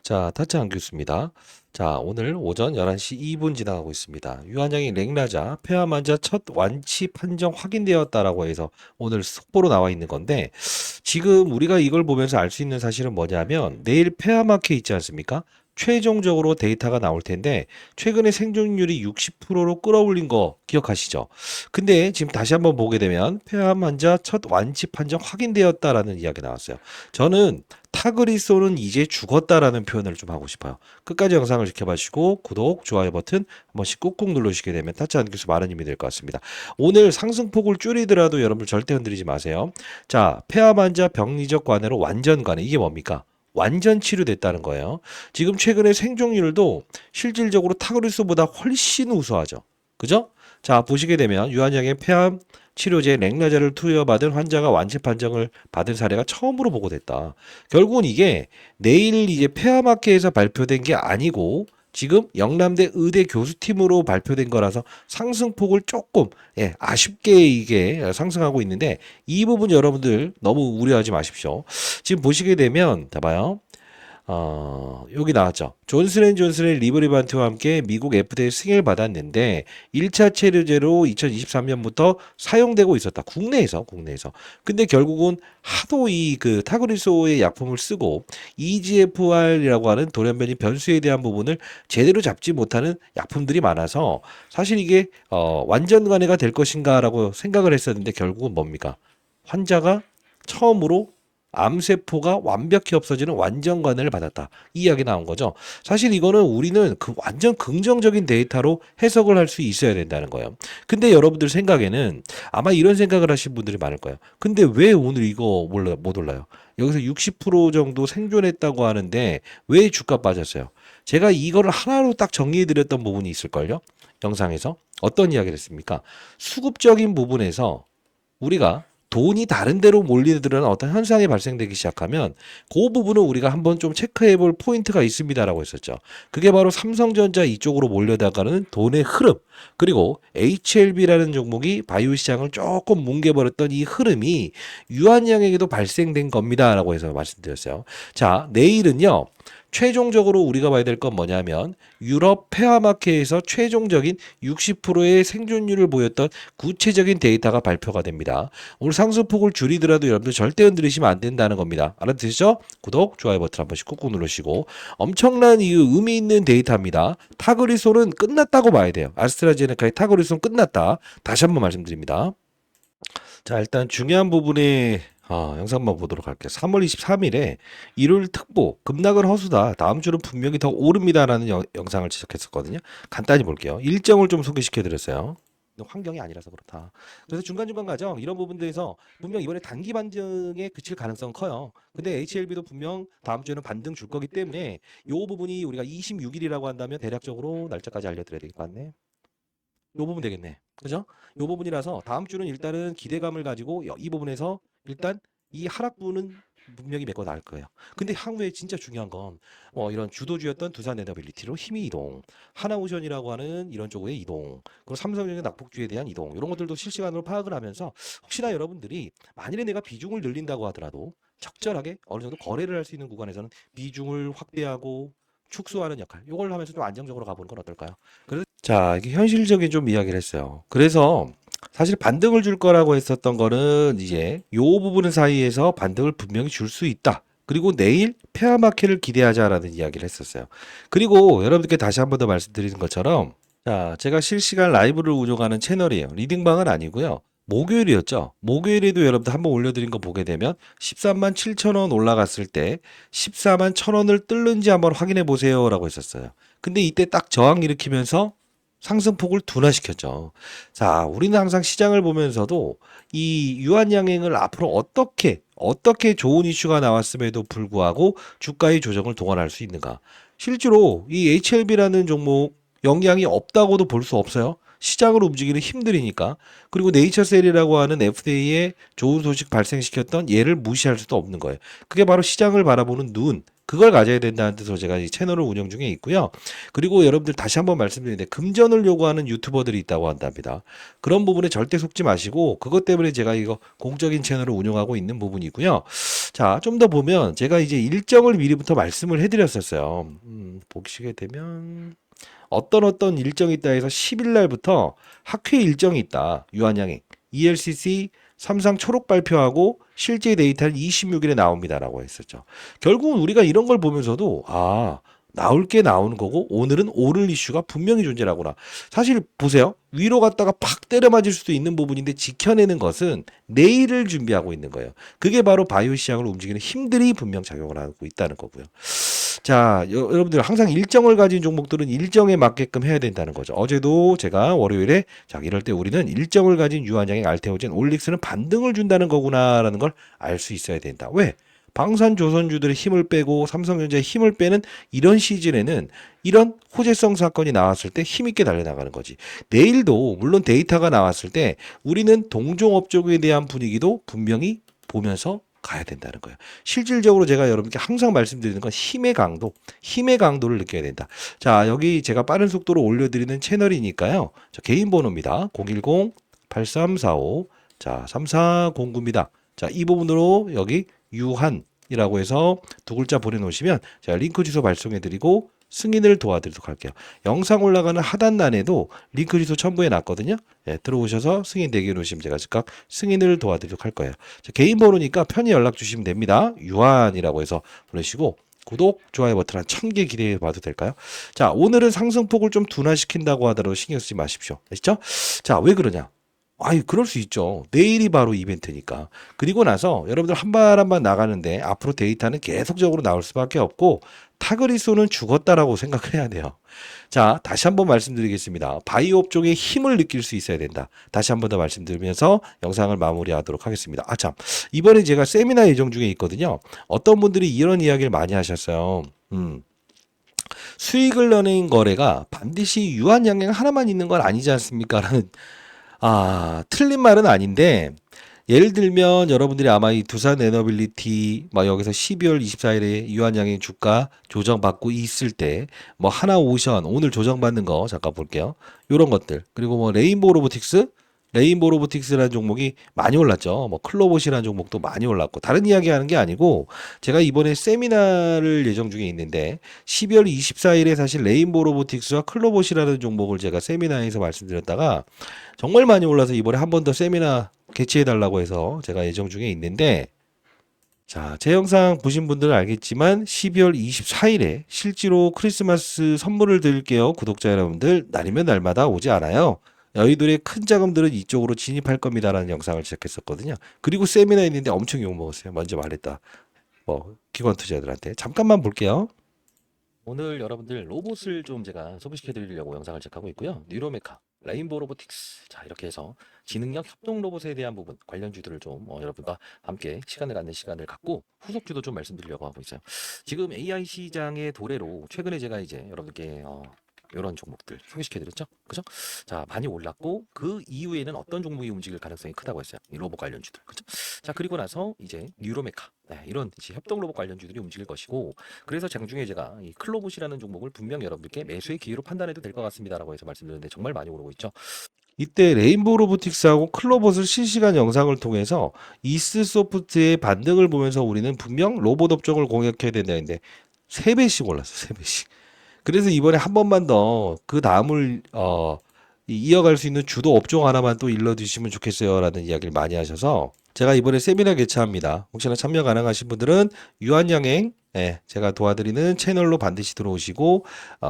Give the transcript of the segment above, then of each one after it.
자, 타짜 안교수입니다. 자, 오늘 오전 11시 2분 지나가고 있습니다. 유한양이 랭라자, 폐암환자 첫 완치 판정 확인되었다라고 해서 오늘 속보로 나와 있는 건데, 지금 우리가 이걸 보면서 알 수 있는 사실은 뭐냐면, 내일 폐암학회 있지 않습니까? 최종적으로 데이터가 나올 텐데, 최근에 생존율이 60%로 끌어올린 거 기억하시죠? 근데 지금 다시 한번 보게 되면, 폐암 환자 첫 완치 판정 확인되었다라는 이야기 나왔어요. 저는 타그리소는 이제 죽었다라는 표현을 좀 하고 싶어요. 끝까지 영상을 지켜봐주시고 구독, 좋아요 버튼 한 번씩 꾹꾹 누르시게 되면 타짜 안 교수 많은 힘이 될 것 같습니다. 오늘 상승폭을 줄이더라도 여러분들 절대 흔들리지 마세요. 자, 폐암 환자 병리적 관해로 완전 관해 이게 뭡니까? 완전 치료됐다는 거예요. 지금 최근에 생존율도 실질적으로 타그리소보다 훨씬 우수하죠. 그죠? 자, 보시게 되면 유한양의 폐암 치료제 랭라자를 투여받은 환자가 완치 판정을 받은 사례가 처음으로 보고됐다. 결국은 이게 내일 이제 폐암학회에서 발표된 게 아니고 지금 영남대 의대 교수팀으로 발표된 거라서 상승폭을 조금 아쉽게 이게 상승하고 있는데 이 부분 여러분들 너무 우려하지 마십시오. 지금 보시게 되면 봐봐요. 여기 나왔죠. 존슨앤존슨의 리브리반트와 함께 미국 FDA 승인을 받았는데 1차 치료제로 2023년부터 사용되고 있었다. 국내에서. 근데 결국은 하도 이 그 타그리소의 약품을 쓰고 EGFR이라고 하는 돌연변이 변수에 대한 부분을 제대로 잡지 못하는 약품들이 많아서 사실 이게 완전 관해가 될 것인가라고 생각을 했었는데 결국은 뭡니까? 환자가 처음으로 암세포가 완벽히 없어지는 완전 관해를 받았다. 이 이야기 나온 거죠. 사실 이거는 우리는 그 완전 긍정적인 데이터로 해석을 할 수 있어야 된다는 거예요. 근데 여러분들 생각에는 아마 이런 생각을 하신 분들이 많을 거예요. 근데 왜 오늘 이거 못 올라요? 여기서 60% 정도 생존했다고 하는데 왜 주가 빠졌어요? 제가 이거를 하나로 딱 정리해 드렸던 부분이 있을걸요? 영상에서. 어떤 이야기를 했습니까? 수급적인 부분에서 우리가 돈이 다른 데로 몰리는 어떤 현상이 발생되기 시작하면 그 부분은 우리가 한번 좀 체크해 볼 포인트가 있습니다라고 했었죠. 그게 바로 삼성전자 이쪽으로 몰려다가는 돈의 흐름 그리고 HLB라는 종목이 바이오 시장을 조금 뭉개버렸던 이 흐름이 유한양에게도 발생된 겁니다라고 해서 말씀드렸어요. 자, 내일은요. 최종적으로 우리가 봐야 될 건 뭐냐면 유럽 폐암학회에서 최종적인 60%의 생존율을 보였던 구체적인 데이터가 발표가 됩니다. 오늘 상승폭을 줄이더라도 여러분들 절대 흔들리시면 안 된다는 겁니다. 알아두시죠? 구독, 좋아요 버튼 한 번씩 꾹꾹 누르시고 엄청난 이 의미 있는 데이터입니다. 타그리소는 끝났다고 봐야 돼요. 아스트라제네카의 타그리소는 끝났다. 다시 한번 말씀드립니다. 자, 일단 중요한 부분에 영상만 보도록 할게요. 3월 23일에 일요일 특보 급락은 허수다. 다음 주는 분명히 더 오릅니다라는 영상을 지적했었거든요. 간단히 볼게요. 일정을 좀 소개시켜 드렸어요. 환경이 아니라서 그렇다. 그래서 중간중간 과정 이런 부분들에서 분명 이번에 단기 반등에 그칠 가능성은 커요. 근데 HLB도 분명 다음 주에는 반등 줄 거기 때문에 이 부분이 우리가 26일이라고 한다면 대략적으로 날짜까지 알려드려야 될 것 같네. 요 부분 되겠네. 그죠? 요 부분이라서 다음 주는 일단은 기대감을 가지고 이 부분에서 일단 이 하락부는 분명히 메꿔 나갈 거예요. 근데 향후에 진짜 중요한 건 이런 주도주였던 두산 에너빌리티로 힘이 이동, 하나오션이라고 하는 이런 쪽의 이동, 그리고 삼성전자 낙폭주에 대한 이동 이런 것들도 실시간으로 파악을 하면서 혹시나 여러분들이 만일에 내가 비중을 늘린다고 하더라도 적절하게 어느 정도 거래를 할 수 있는 구간에서는 비중을 확대하고 축소하는 역할 이걸 하면서 좀 안정적으로 가보는 건 어떨까요? 자, 이게 현실적인 좀 이야기를 했어요. 그래서 사실 반등을 줄 거라고 했었던 거는 이제 요 부분 사이에서 반등을 분명히 줄 수 있다. 그리고 내일 페어마켓을 기대하자라는 이야기를 했었어요. 그리고 여러분들께 다시 한 번 더 말씀드리는 것처럼 자, 제가 실시간 라이브를 운영하는 채널이에요. 리딩방은 아니고요. 목요일이었죠. 목요일에도 여러분들 한번 올려드린 거 보게 되면 13만 7천 원 올라갔을 때 14만 1천 원을 뚫는지 한번 확인해 보세요라고 했었어요. 근데 이때 딱 저항 일으키면서 상승폭을 둔화시켰죠. 자, 우리는 항상 시장을 보면서도 이 유한양행을 앞으로 어떻게 좋은 이슈가 나왔음에도 불구하고 주가의 조정을 동원할 수 있는가. 실제로 이 HLB라는 종목 영향이 없다고도 볼 수 없어요. 시장을 움직이는 힘들이니까. 그리고 네이처셀이라고 하는 FDA에 좋은 소식 발생시켰던 얘를 무시할 수도 없는 거예요. 그게 바로 시장을 바라보는 눈. 그걸 가져야 된다는 뜻으로 제가 이 채널을 운영 중에 있고요. 그리고 여러분들 다시 한번 말씀드리는데 금전을 요구하는 유튜버들이 있다고 한답니다. 그런 부분에 절대 속지 마시고 그것 때문에 제가 이거 공적인 채널을 운영하고 있는 부분이고요. 자, 좀 더 보면 제가 이제 일정을 미리부터 말씀을 해드렸었어요. 보시게 되면 어떤 일정이 있다 해서 10일 날부터 학회 일정이 있다. 유한양행 ELCC 삼상 초록 발표하고 실제 데이터는 26일에 나옵니다라고 했었죠. 결국은 우리가 이런 걸 보면서도 나올 게 나오는 거고 오늘은 오를 이슈가 분명히 존재하구나. 사실 보세요. 위로 갔다가 팍 때려 맞을 수도 있는 부분인데 지켜내는 것은 내일을 준비하고 있는 거예요. 그게 바로 바이오 시장을 움직이는 힘들이 분명 작용을 하고 있다는 거고요. 자, 여러분들 항상 일정을 가진 종목들은 일정에 맞게끔 해야 된다는 거죠. 어제도 제가 월요일에 자, 이럴 때 우리는 일정을 가진 유한양행 알테오젠 올릭스는 반등을 준다는 거구나라는 걸 알 수 있어야 된다. 왜? 방산조선주들의 힘을 빼고 삼성전자의 힘을 빼는 이런 시즌에는 이런 호재성 사건이 나왔을 때 힘있게 달려나가는 거지. 내일도 물론 데이터가 나왔을 때 우리는 동종업종에 대한 분위기도 분명히 보면서 가야 된다는 거예요. 실질적으로 제가 여러분께 항상 말씀드리는 건 힘의 강도를 느껴야 된다. 자, 여기 제가 빠른 속도로 올려드리는 채널이니까요. 저 개인 번호입니다. 010-8345 자, 3409입니다. 자, 이 부분으로 여기 유한이라고 해서 두 글자 보내놓으시면 제가 링크 주소 발송해드리고 승인을 도와드리도록 할게요. 영상 올라가는 하단란에도 링크 주소 첨부해 놨거든요. 예, 들어오셔서 승인 대기해 놓으시면 제가 즉각 승인을 도와드리도록 할 거예요. 자, 개인 번호니까 편히 연락 주시면 됩니다. 유한이라고 해서 보내시고 구독, 좋아요 버튼 한 1000개 기대해 봐도 될까요? 자, 오늘은 상승폭을 좀 둔화시킨다고 하더라도 신경 쓰지 마십시오. 아시죠? 자, 왜 그러냐? 그럴 수 있죠. 내일이 바로 이벤트니까. 그리고 나서 여러분들 한 발 한 발 나가는데 앞으로 데이터는 계속적으로 나올 수밖에 없고 타그리소는 죽었다라고 생각을 해야 돼요. 자, 다시 한번 말씀드리겠습니다. 바이오 업종의 힘을 느낄 수 있어야 된다. 다시 한번 더 말씀드리면서 영상을 마무리하도록 하겠습니다. 참. 이번에 제가 세미나 예정 중에 있거든요. 어떤 분들이 이런 이야기를 많이 하셨어요. 수익을 내는 거래가 반드시 유한양행 하나만 있는 건 아니지 않습니까? 라는 틀린 말은 아닌데, 예를 들면 여러분들이 아마 이 두산 에너빌리티 막 여기서 12월 24일에 유한양행 주가 조정받고 있을 때 뭐 하나오션 오늘 조정받는 거 잠깐 볼게요. 요런 것들. 그리고 뭐 레인보우 로보틱스라는 종목이 많이 올랐죠. 뭐 클로봇이라는 종목도 많이 올랐고 다른 이야기 하는 게 아니고 제가 이번에 세미나를 예정 중에 있는데 12월 24일에 사실 레인보우 로보틱스와 클로봇이라는 종목을 제가 세미나에서 말씀드렸다가 정말 많이 올라서 이번에 한 번 더 세미나 개최해 달라고 해서 제가 예정 중에 있는데 자, 제 영상 보신 분들은 알겠지만 12월 24일에 실제로 크리스마스 선물을 드릴게요. 구독자 여러분들 날이면 날마다 오지 않아요. 너희들의 큰 자금들은 이쪽으로 진입할 겁니다라는 영상을 제작했었거든요. 그리고 세미나 있는데 엄청 욕먹었어요. 먼저 말했다. 기관 투자들한테. 잠깐만 볼게요. 오늘 여러분들 로봇을 좀 제가 소개시켜 드리려고 영상을 제작하고 있고요. 뉴로메카, 레인보우 로보틱스. 자, 이렇게 해서 지능형 협동 로봇에 대한 부분 관련주들을 좀 여러분과 함께 시간을 갖는 시간을 갖고 후속주도 좀 말씀드리려고 하고 있어요. 지금 AI 시장의 도래로 최근에 제가 이제 여러분께 이런 종목들 소개시켜드렸죠, 그죠? 자, 많이 올랐고 그 이후에는 어떤 종목이 움직일 가능성이 크다고 했어요. 이 로봇 관련주들, 그죠? 자, 그리고 나서 이제 뉴로메카, 이런 이제 협동 로봇 관련주들이 움직일 것이고, 그래서 장중에 제가 이 클로봇이라는 종목을 분명 여러분께 매수의 기회로 판단해도 될 것 같습니다라고 해서 말씀드렸는데 정말 많이 오르고 있죠. 이때 레인보우 로보틱스하고 클로봇을 실시간 영상을 통해서 이스소프트의 반등을 보면서 우리는 분명 로봇 업종을 공략해야 된다는데 3배씩 올랐어, 3배씩. 그래서 이번에 한 번만 더 그 다음을 이어갈 수 있는 주도 업종 하나만 또 일러주시면 좋겠어요라는 이야기를 많이 하셔서 제가 이번에 세미나 개최합니다. 혹시나 참여 가능하신 분들은 유한양행 제가 도와드리는 채널로 반드시 들어오시고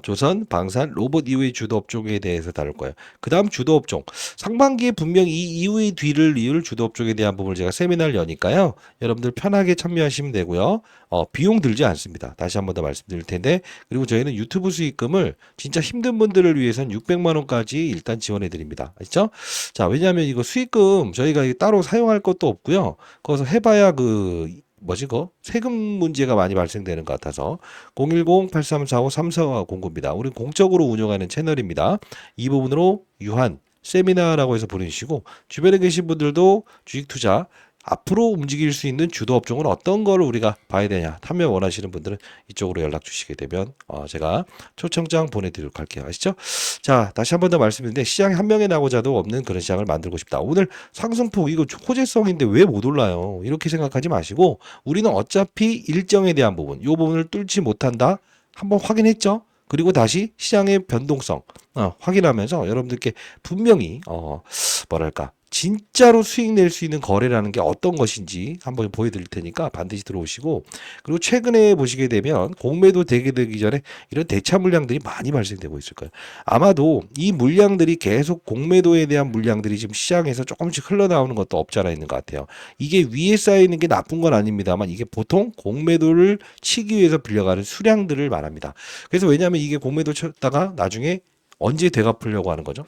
조선, 방산, 로봇 이후의 주도 업종에 대해서 다룰 거예요. 그 다음 주도 업종 상반기에 분명 이 이후의 뒤를 이을 주도 업종에 대한 부분을 제가 세미나를 여니까요. 여러분들 편하게 참여하시면 되고요. 비용 들지 않습니다. 다시 한 번 더 말씀드릴 텐데 그리고 저희는 유튜브 수익금을 진짜 힘든 분들을 위해서는 600만 원까지 일단 지원해 드립니다. 아시죠? 자, 왜냐하면 이거 수익금 저희가 따로 사용할 것도 없고요. 거기서 해봐야 세금 문제가 많이 발생되는 것 같아서 010-8345-3409입니다. 우리 공적으로 운영하는 채널입니다. 이 부분으로 유한 세미나라고 해서 보내주시고 주변에 계신 분들도 주식 투자 앞으로 움직일 수 있는 주도 업종은 어떤 거를 우리가 봐야 되냐 참여 원하시는 분들은 이쪽으로 연락 주시게 되면 제가 초청장 보내드리도록 할게요. 아시죠? 자, 다시 한 번 더 말씀드리는데 시장에 한 명의 나고자도 없는 그런 시장을 만들고 싶다. 오늘 상승폭 이거 호재성인데 왜 못 올라요? 이렇게 생각하지 마시고 우리는 어차피 일정에 대한 부분, 이 부분을 뚫지 못한다. 한번 확인했죠? 그리고 다시 시장의 변동성 확인하면서 여러분들께 분명히 뭐랄까 진짜로 수익 낼 수 있는 거래라는 게 어떤 것인지 한번 보여드릴 테니까 반드시 들어오시고, 그리고 최근에 보시게 되면 공매도 되게 되기 전에 이런 대차 물량들이 많이 발생되고 있을 거예요. 아마도 이 물량들이 계속 공매도에 대한 물량들이 지금 시장에서 조금씩 흘러나오는 것도 없지 않아 있는 것 같아요. 이게 위에 쌓이는 게 나쁜 건 아닙니다만 이게 보통 공매도를 치기 위해서 빌려가는 수량들을 말합니다. 그래서 왜냐하면 이게 공매도 쳤다가 나중에 언제 되갚으려고 하는 거죠?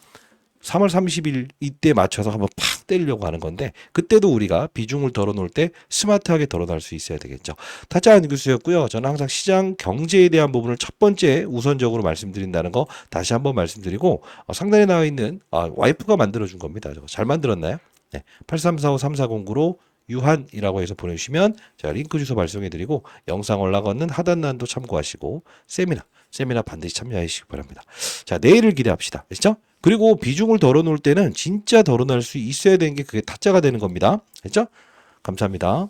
3월 30일 이때 맞춰서 한번 팍 때리려고 하는 건데 그때도 우리가 비중을 덜어놓을 때 스마트하게 덜어놓을 수 있어야 되겠죠. 타짜 안교수였고요. 저는 항상 시장 경제에 대한 부분을 첫 번째 우선적으로 말씀드린다는 거 다시 한번 말씀드리고 상단에 나와 있는 와이프가 만들어준 겁니다. 저거 잘 만들었나요? 네, 8345-3409로 유한이라고 해서 보내주시면 제가 링크 주소 발송해드리고 영상 올라가는 하단란도 참고하시고 세미나 반드시 참여해 주시기 바랍니다. 자, 내일을 기대합시다. 아시죠? 그리고 비중을 덜어놓을 때는 진짜 덜어놓을 수 있어야 되는 게 그게 타짜가 되는 겁니다. 됐죠? 감사합니다.